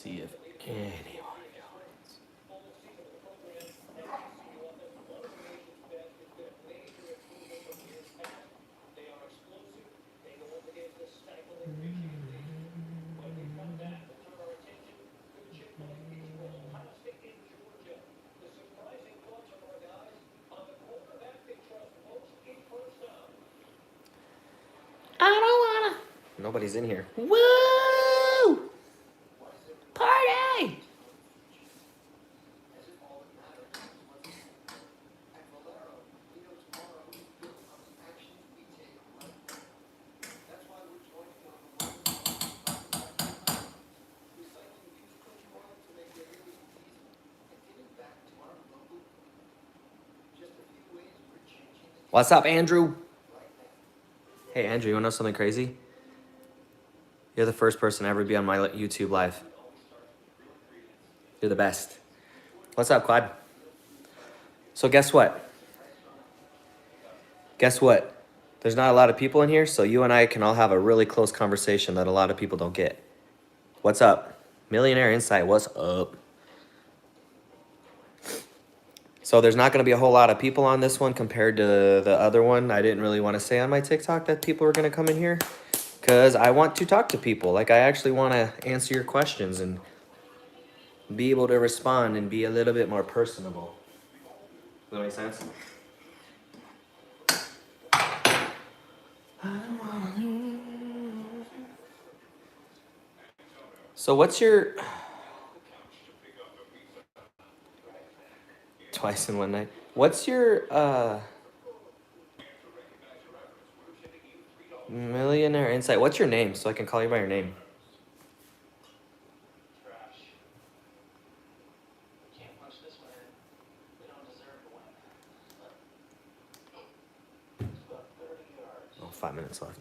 See if anyone joins. I don't wanna. Nobody's in here. Woo! Party! What's up, Andrew? Hey, Andrew, you wanna know something crazy? You're the first person to ever be on my YouTube live. You're the best. What's up, Quad? So guess what? Guess what? There's not a lot of people in here, so you and I can all have a really close conversation that a lot of people don't get. What's up? Millionaire Insight, what's up? So there's not going to be a whole lot of people on this one compared to the other one. I didn't really want to say on my TikTok that people were going to come in here because I want to talk to people. Like, I actually want to answer your questions and be able to respond and be a little bit more personable. Does that make sense? So what's your... Twice in one night. What's your millionaire insight? What's your name so I can call you by your name? Oh, 5 minutes left.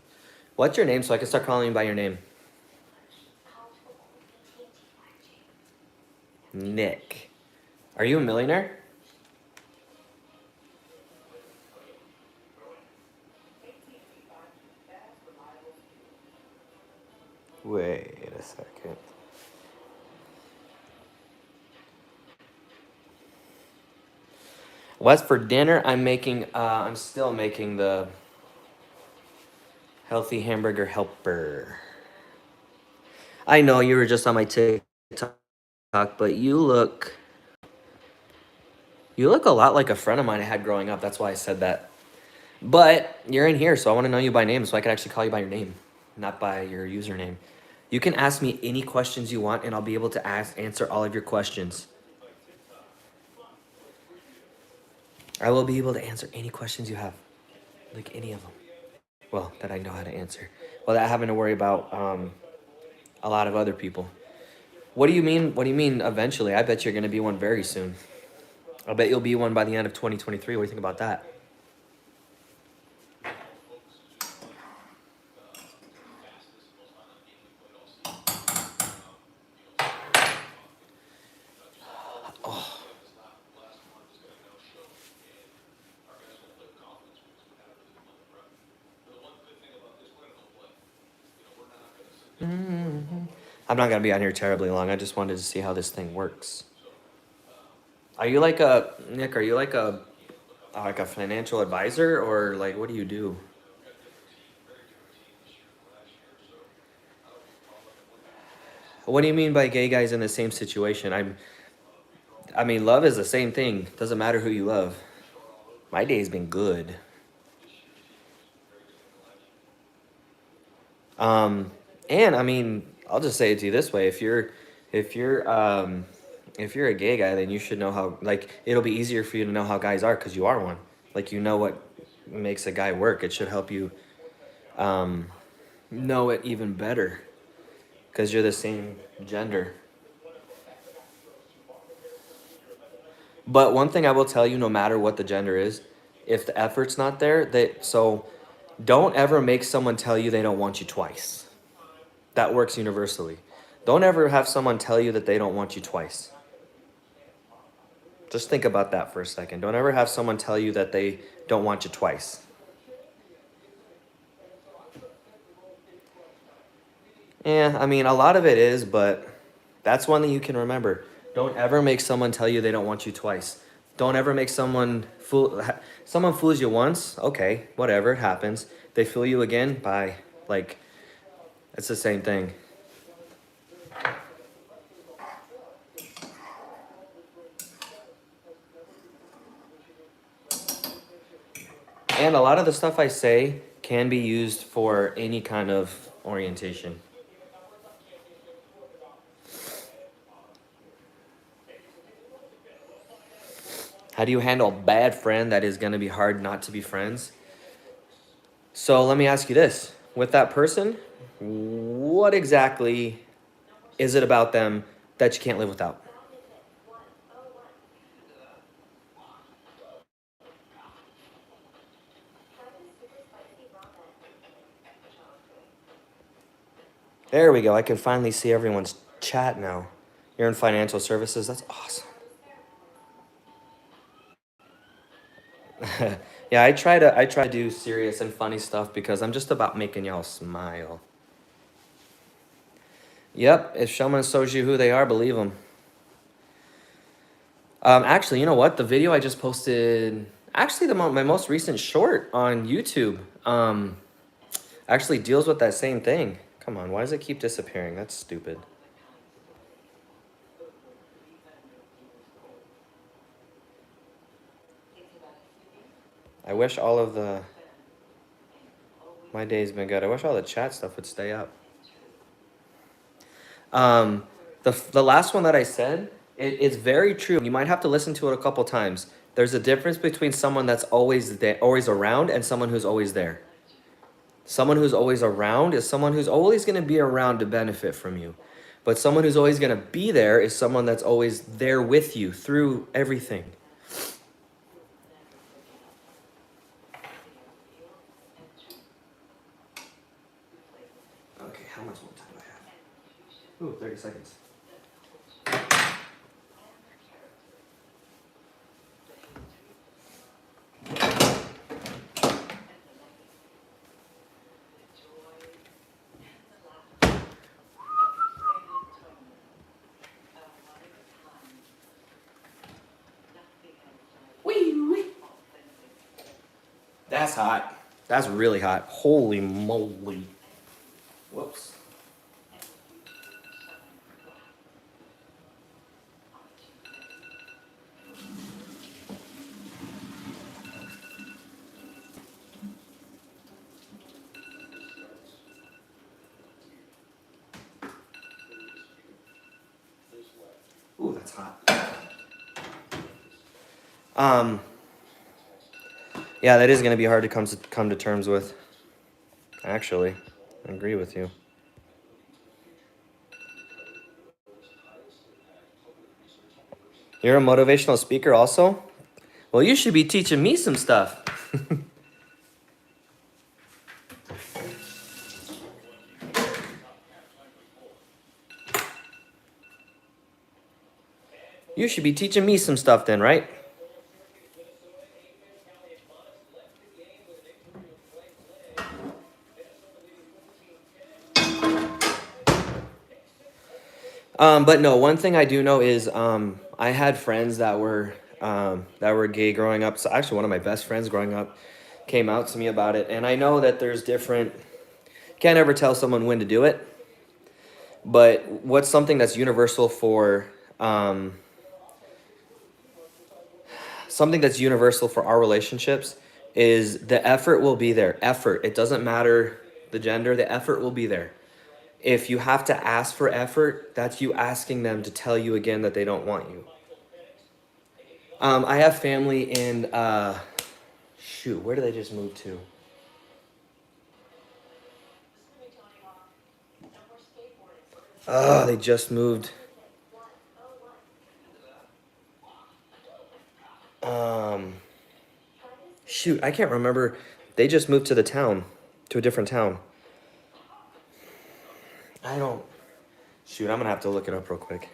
What's your name so I can start calling you by your name? Nick. Are you a millionaire? Wait a second. What's for dinner? I'm still making the healthy hamburger helper. I know you were just on my TikTok, but you look a lot like a friend of mine I had growing up. That's why I said that. But you're in here, so I want to know you by name so I can actually call you by your name, not by your username. You can ask me any questions you want, and I'll be able to answer all of your questions. I will be able to answer any questions you have, like any of them. Well, that I know how to answer, without having to worry about a lot of other people. What do you mean? What do you mean eventually? I bet you're going to be one very soon. I bet you'll be one by the end of 2023. What do you think about that? Oh. I'm not going to be on here terribly long. I just wanted to see how this thing works. Are you like Nick, are you like a financial advisor, or like, what do you do? What do you mean by gay guys in the same situation? I mean, love is the same thing. Doesn't matter who you love. My day's been good. And I mean, I'll just say it to you this way: if you're a gay guy, then you should know how. Like, it'll be easier for you to know how guys are because you are one. Like, you know what makes a guy work. It should help you know it even better because you're the same gender. But one thing I will tell you, no matter what the gender is, if the effort's not there, so don't ever make someone tell you they don't want you twice. That works universally. Don't ever have someone tell you that they don't want you twice. Just think about that for a second. Don't ever have someone tell you that they don't want you twice. Yeah, I mean, a lot of it is, but That's one that you can remember. Don't ever make someone tell you they don't want you twice. Don't ever make someone fools you once, okay, whatever, it happens. They fool you again, bye. Like, it's the same thing. And a lot of the stuff I say can be used for any kind of orientation. How do you handle a bad friend that is going to be hard not to be friends? So let me ask you this. With that person, what exactly is it about them that you can't live without? There we go. I can finally see everyone's chat now. You're in financial services. That's awesome. Yeah, I try to do serious and funny stuff because I'm just about making y'all smile. Yep, if someone shows you who they are, believe them. Actually, you know what? The video I just posted, actually, my most recent short on YouTube, actually deals with that same thing. Come on, why does it keep disappearing? That's stupid. I wish all of my day's been good. I wish all the chat stuff would stay up. Um, the last one that I said, it's very true. You might have to listen to it a couple times. There's a difference between someone that's always there, always around, and someone who's always there. Someone who's always around is someone who's always going to be around to benefit from you. But someone who's always going to be there is someone that's always there with you through everything. Okay, how much more time do I have? Ooh, 30 seconds. That's hot. That's really hot. Holy moly. Whoops. Ooh, that's hot. Yeah, that is going to be hard to come to terms with. Actually, I agree with you. You're a motivational speaker also? Well, you should be teaching me some stuff. You should be teaching me some stuff then, right? But no, one thing I do know is I had friends that were gay growing up. So actually, one of my best friends growing up came out to me about it, and I know that there's different. Can't ever tell someone when to do it, but what's something that's universal for something that's universal for our relationships is the effort will be there. Effort. It doesn't matter the gender. The effort will be there. If you have to ask for effort, that's you asking them to tell you again that they don't want you. I have family in, shoot, where did they just move to? Oh, they just moved. Um, Shoot, I can't remember. They just moved to the town, to a different town. I don't, shoot, I'm gonna have to look it up real quick.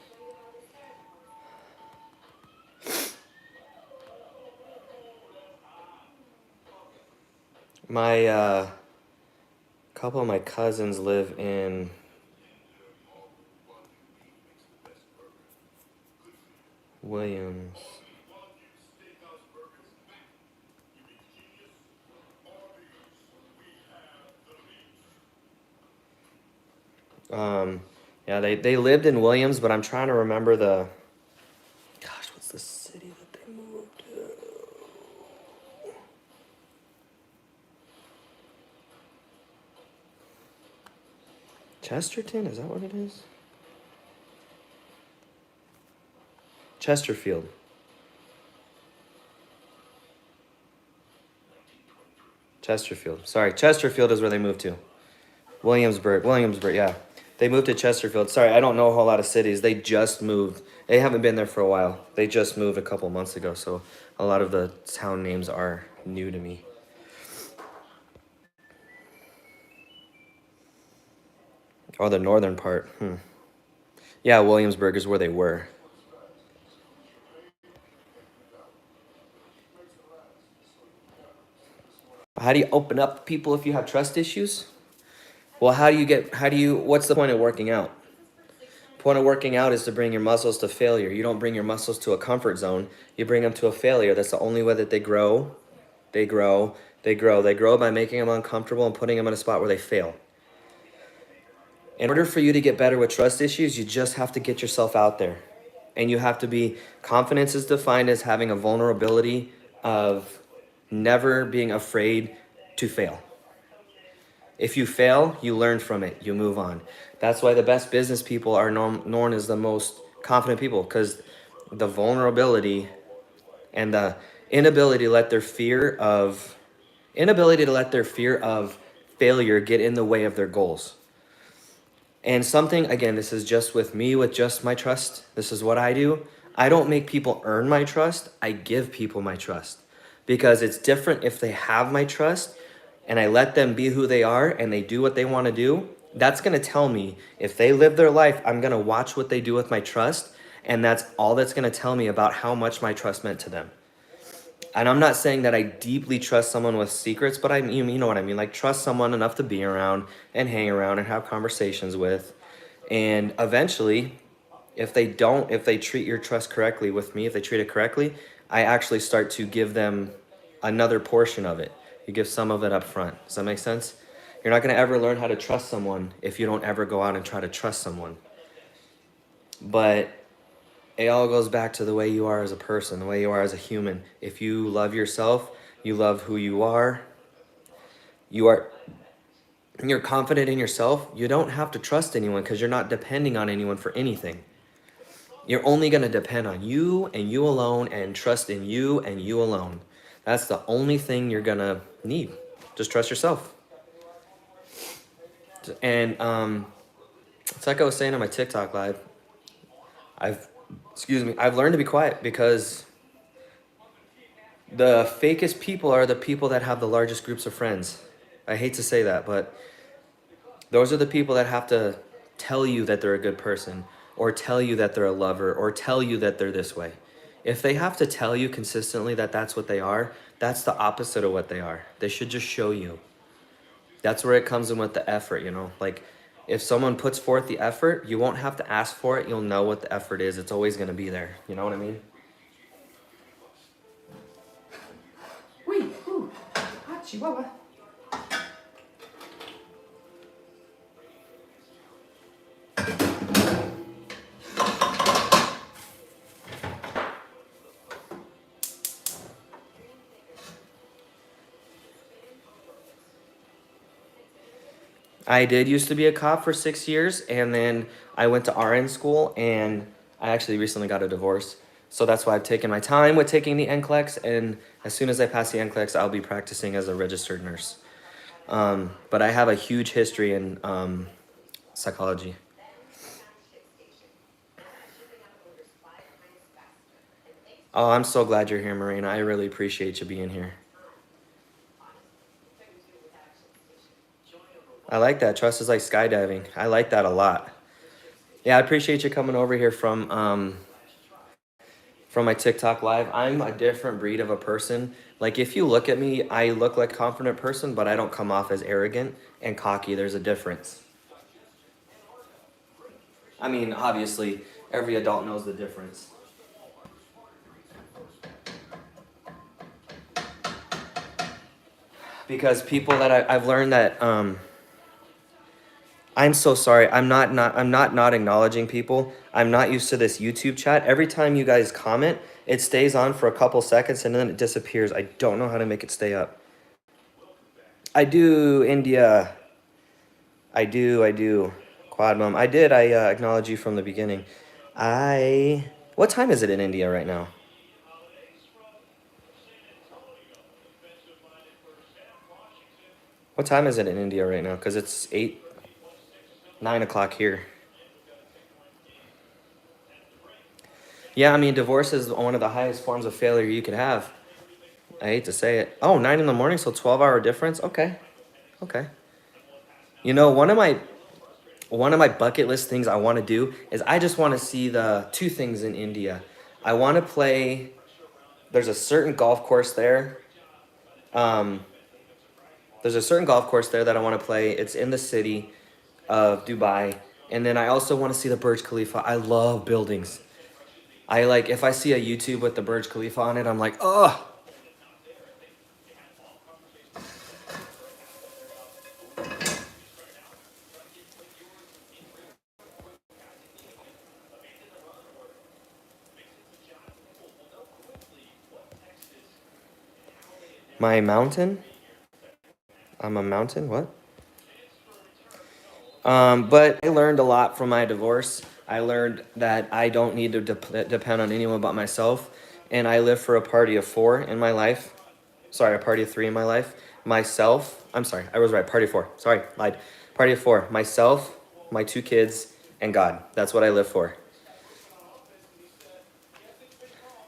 My, couple of my cousins live in Williams. Yeah, they lived in Williams, but I'm trying to remember the. Gosh, what's the city that they moved to? Chesterton? Is that what it is? Chesterfield. Chesterfield. Sorry, Chesterfield is where they moved to. Williamsburg, yeah. They moved to Chesterfield. Sorry, I don't know a whole lot of cities. They just moved. They haven't been there for a while. They just moved a couple months ago, so a lot of the town names are new to me. Oh, the northern part. Yeah, Williamsburg is where they were. How do you open up people if you have trust issues? Well, what's the point of working out? Point of working out is to bring your muscles to failure. You don't bring your muscles to a comfort zone. You bring them to a failure. That's the only way that they grow. They grow. They grow. They grow by making them uncomfortable and putting them in a spot where they fail. In order for you to get better with trust issues, you just have to get yourself out there. And you have to be, confidence is defined as having a vulnerability of never being afraid to fail. If you fail, you learn from it, you move on. That's why the best business people are known as the most confident people, because the vulnerability and the inability to let their fear of failure get in the way of their goals. And something, again, this is just with me, with just my trust. This is what I do. I don't make people earn my trust. I give people my trust, because it's different if they have my trust and I let them be who they are and they do what they want to do. That's going to tell me if they live their life, I'm going to watch what they do with my trust. And that's all that's going to tell me about how much my trust meant to them. And I'm not saying that I deeply trust someone with secrets, but you know what I mean? Like, trust someone enough to be around and hang around and have conversations with. And eventually, if they treat your trust correctly with me, if they treat it correctly, I actually start to give them another portion of it. You give some of it up front. Does that make sense? You're not going to ever learn how to trust someone if you don't ever go out and try to trust someone. But it all goes back to the way you are as a person, the way you are as a human. If you love yourself, you love who you're confident in yourself, you don't have to trust anyone because you're not depending on anyone for anything. You're only going to depend on you and you alone, and trust in you and you alone. That's the only thing you're going to need. Just trust yourself. And it's like I was saying on my TikTok live, I've learned to be quiet, because the fakest people are the people that have the largest groups of friends. I hate to say that, but those are the people that have to tell you that they're a good person, or tell you that they're a lover, or tell you that they're this way. If they have to tell you consistently that that's what they are, that's the opposite of what they are. They should just show you. That's where it comes in with the effort, you know? Like, if someone puts forth the effort, you won't have to ask for it. You'll know what the effort is. It's always going to be there. You know what I mean? Wee, ooh, hot chihuahua. I did used to be a cop for 6 years, and then I went to RN school, and I actually recently got a divorce. So that's why I've taken my time with taking the NCLEX, and as soon as I pass the NCLEX, I'll be practicing as a registered nurse. But I have a huge history in psychology. Oh, I'm so glad you're here, Marina. I really appreciate you being here. I like that. Trust is like skydiving. I like that a lot. Yeah, I appreciate you coming over here from my TikTok live. I'm a different breed of a person. Like, if you look at me, I look like a confident person, but I don't come off as arrogant and cocky. There's a difference. I mean, obviously, every adult knows the difference. because people that I've learned that I'm so sorry. I'm not acknowledging people. I'm not used to this YouTube chat. Every time you guys comment, it stays on for a couple seconds and then it disappears. I don't know how to make it stay up. I do, India. I do. Quad Mom. I did. I acknowledge you from the beginning. What time is it in India right now? What time is it in India right now? Because it's 9 o'clock here. Yeah, I mean, divorce is one of the highest forms of failure you could have. I hate to say it. Oh, 9 in the morning, so 12-hour difference? Okay. Okay. You know, one of my bucket list things I want to do is I just want to see the two things in India. I want to play, there's a certain golf course there. Um, there's a certain golf course there that I want to play. It's in the city of Dubai. And then I also want to see the Burj Khalifa. I love buildings. If I see a YouTube with the Burj Khalifa on it, I'm like, oh. My mountain? I'm a mountain? What? But I learned a lot from my divorce. I learned that I don't need to depend on anyone but myself. And I live for a party of four in my life. Sorry, a party of three in my life. Myself, I'm sorry, I was right, party of four. Sorry, lied. Party of four. Myself, my two kids, and God. That's what I live for.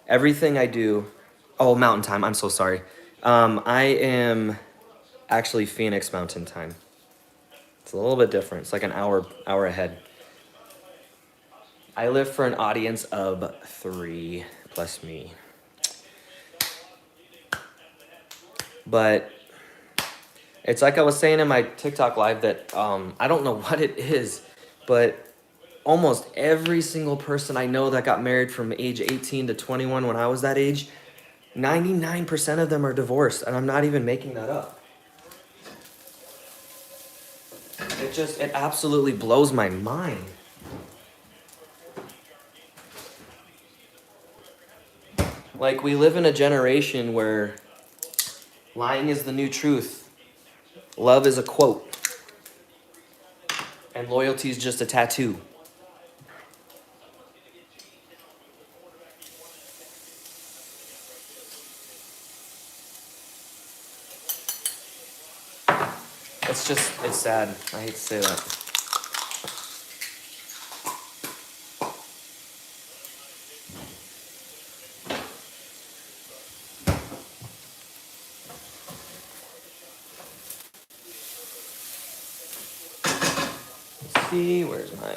Everything I do, oh, mountain time, I'm so sorry. I am actually Phoenix Mountain Time. It's a little bit different. It's like an hour ahead. I live for an audience of 3 plus me. But it's like I was saying in my TikTok live that I don't know what it is, but almost every single person I know that got married from age 18 to 21 when I was that age, 99% of them are divorced, and I'm not even making that up. It absolutely blows my mind. Like, we live in a generation where lying is the new truth, love is a quote, and loyalty is just a tattoo. It's sad. I hate to say that. Let's see, where's my...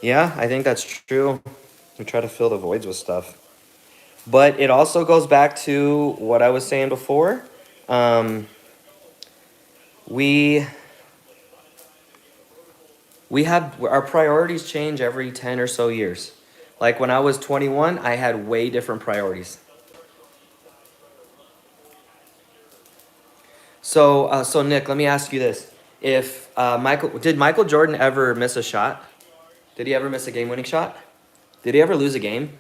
Yeah, I think that's true. We try to fill the voids with stuff. But it also goes back to what I was saying before. We have our priorities change every 10 or so years. Like when I was 21, I had way different priorities. So Nick, let me ask you this: If did Michael Jordan ever miss a shot? Did he ever miss a game-winning shot? Did he ever lose a game?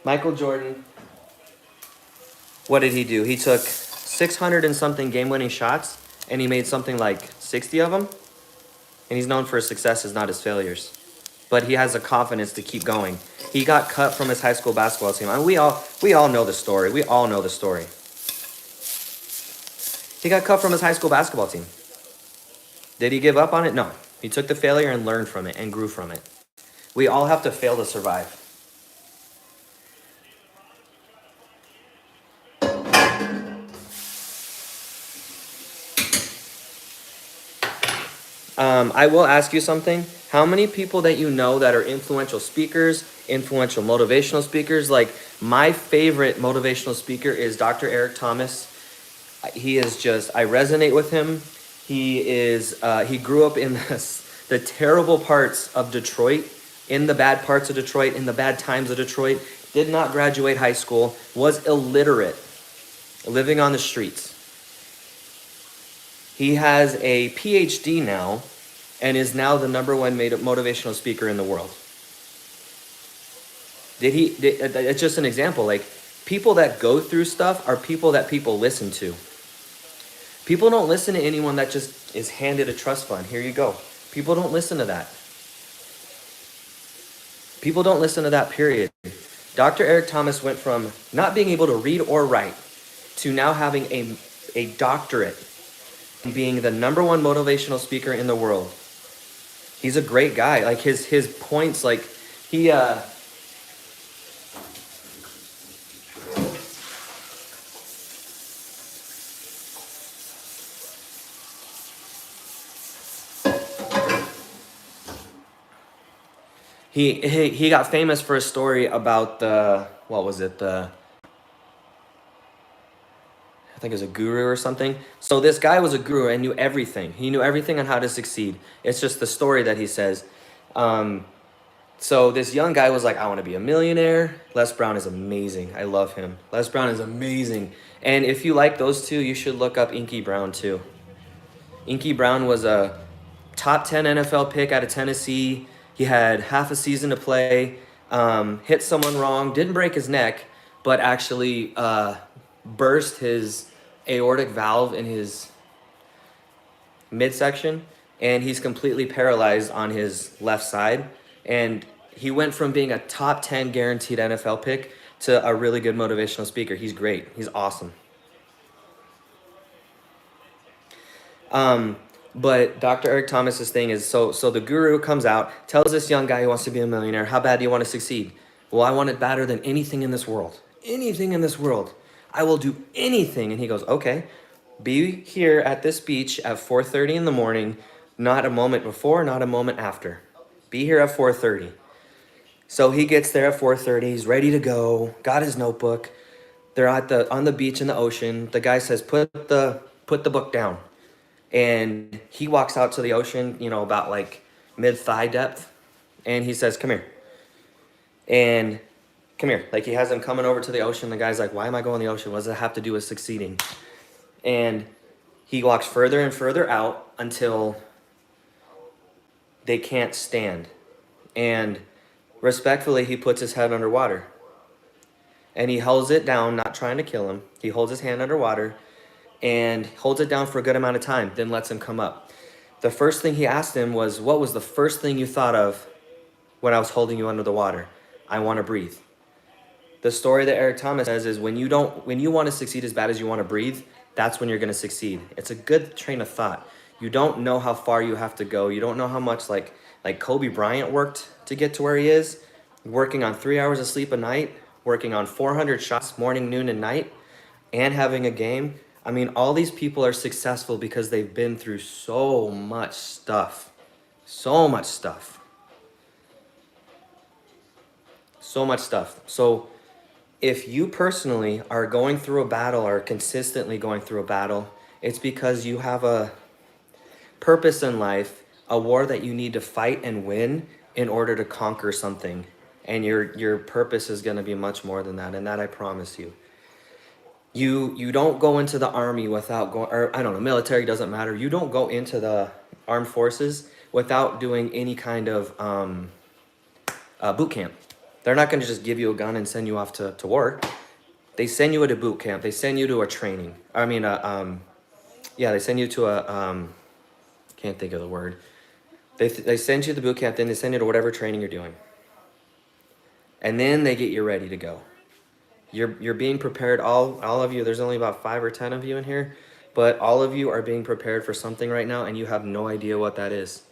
Michael Jordan, what did he do? He took 600 and something game-winning shots, and he made something like 60 of them. And he's known for his successes, not his failures. But he has the confidence to keep going. He got cut from his high school basketball team. I mean, we all know the story. We all know the story. He got cut from his high school basketball team. Did he give up on it? No. He took the failure and learned from it and grew from it. We all have to fail to survive. I will ask you something. How many people that you know that are influential speakers, influential motivational speakers? Like my favorite motivational speaker is Dr. Eric Thomas. He is just, I resonate with him. He grew up in the terrible parts of Detroit, in the bad parts of Detroit, in the bad times of Detroit, did not graduate high school, was illiterate, living on the streets. He has a PhD now and is now the #1 motivational speaker in the world. It's just an example. Like, people that go through stuff are people that people listen to. People don't listen to anyone that just is handed a trust fund. Here you go. People don't listen to that. People don't listen to that, period. Dr. Eric Thomas went from not being able to read or write to now having a doctorate and being the #1 motivational speaker in the world. He's a great guy. Like his points, like he he got famous for a story about what was it, I think it was a guru or something. So this guy was a guru and knew everything. He knew everything on how to succeed. It's just the story that he says. So this young guy was like, I want to be a millionaire. Les Brown is amazing. I love him. Les Brown is amazing. And if you like those two, you should look up Inky Brown too. Inky Brown was a top 10 NFL pick out of Tennessee. He had half a season to play, hit someone wrong, didn't break his neck, but actually burst his aortic valve in his midsection, and he's completely paralyzed on his left side. And he went from being a top 10 guaranteed NFL pick to a really good motivational speaker. He's great. He's awesome. But Dr. Eric Thomas's thing is, so the guru comes out, tells this young guy who wants to be a millionaire, how bad do you want to succeed? Well, I want it better than anything in this world. Anything in this world. I will do anything. And he goes, okay, be here at this beach at 4:30 in the morning, not a moment before, not a moment after. Be here at 4:30. So he gets there at 4:30, he's ready to go, got his notebook. They're on the beach in the ocean. The guy says, put the book down. And he walks out to the ocean, about like mid-thigh depth. And he says, come here. And come here. Like, he has him coming over to the ocean. The guy's like, why am I going to the ocean? What does it have to do with succeeding? And he walks further and further out until they can't stand. And respectfully, he puts his head underwater. And he holds it down, not trying to kill him. He holds his hand underwater and holds it down for a good amount of time, then lets him come up. The first thing he asked him was, what was the first thing you thought of when I was holding you under the water? I want to breathe. The story that Eric Thomas says is, when you want to succeed as bad as you want to breathe, that's when you're going to succeed. It's a good train of thought. You don't know how far you have to go. You don't know how much like Kobe Bryant worked to get to where he is, working on 3 hours of sleep a night, working on 400 shots morning, noon, and night, and having a game. I mean, all these people are successful because they've been through so much stuff. So much stuff. So much stuff. So if you personally are going through a battle or consistently going through a battle, it's because you have a purpose in life, a war that you need to fight and win in order to conquer something. And your purpose is going to be much more than that, and that I promise you. You don't go into the army without going, or I don't know, military, doesn't matter. You don't go into the armed forces without doing any kind of boot camp. They're not going to just give you a gun and send you off to war. They send you to boot camp. They send you to a training. They send you to a, can't think of the word. They send you to the boot camp, then they send you to whatever training you're doing. And then they get you ready to go. You're being prepared, all of you. There's only about 5 or 10 of you in here, but all of you are being prepared for something right now, and you have no idea what that is.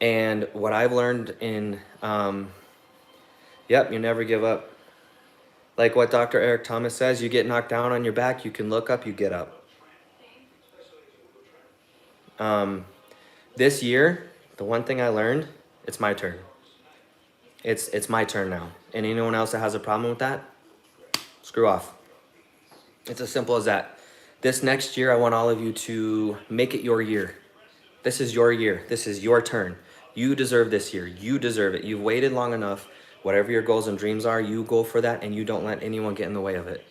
And what I've learned in, you never give up. Like what Dr. Eric Thomas says, you get knocked down on your back, you can look up, you get up. This year, the one thing I learned, it's my turn. It's my turn now. And anyone else that has a problem with that, screw off. It's as simple as that. This next year, I want all of you to make it your year. This is your year. This is your turn. You deserve this year. You deserve it. You've waited long enough. Whatever your goals and dreams are, you go for that and you don't let anyone get in the way of it.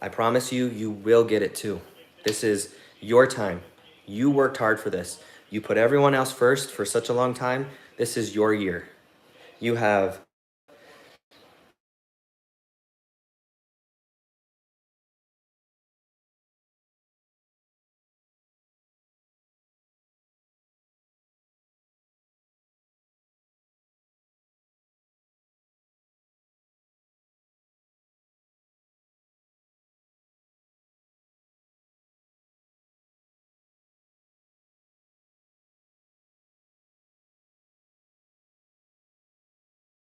I promise you, you will get it too. This is your time. You worked hard for this. You put everyone else first for such a long time. This is your year. You have